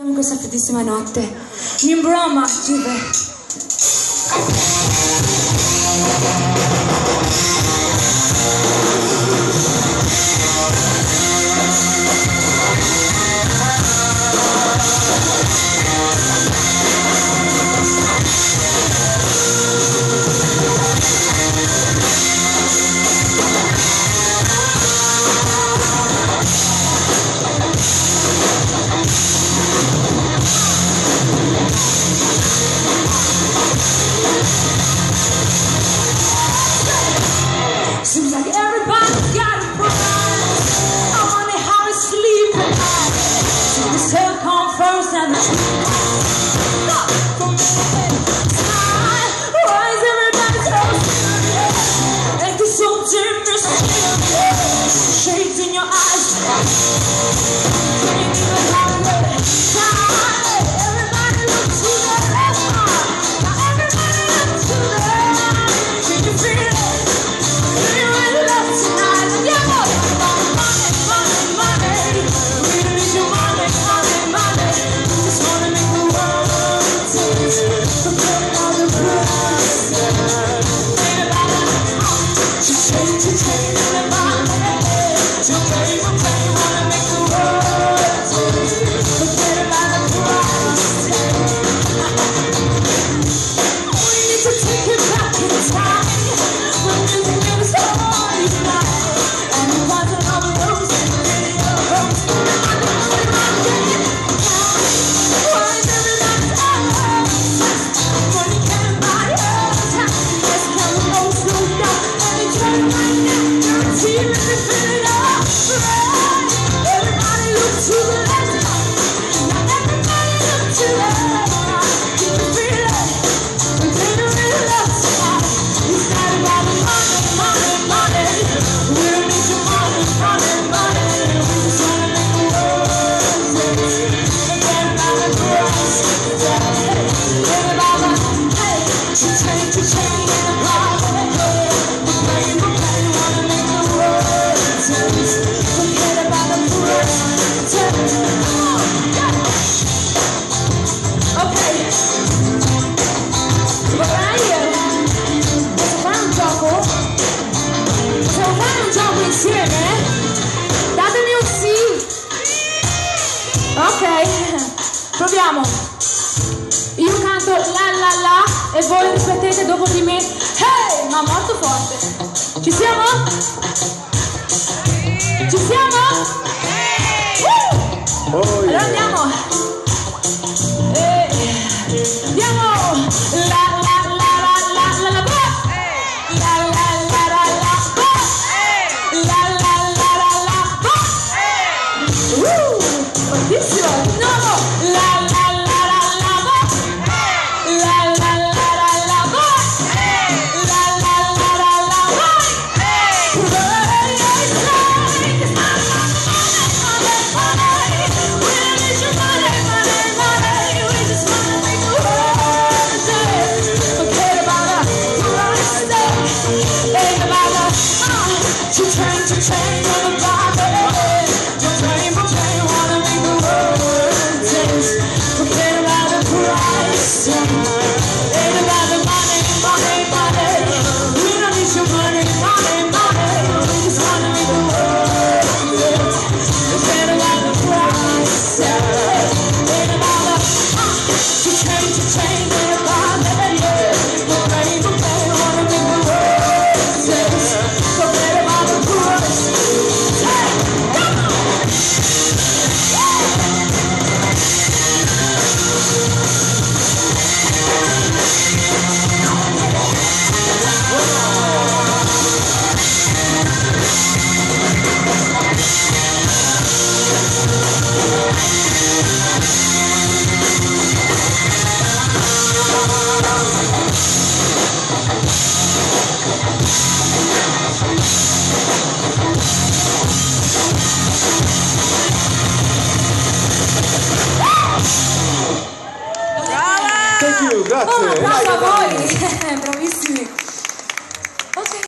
in questa freddissima notte. In Broma, Give. Seems like everybody's got a prize. I wonder how to sleep at night. So the cell come first and the truth not for me. Why is everybody so serious? Acting so mysterious. Shades in your eyes. Can't even hide it. Everybody look to the left. Now everybody look to the right. Can you feel it? Datemi un sì. Ok, proviamo. Io canto la la la e voi ripetete dopo di me. Hey, ma molto forte. Ci siamo? Ci siamo? Allora andiamo. Andiamo. La la la la la la la la. Thank you, grazie. Oh, ma bravo a voi, bravissimi.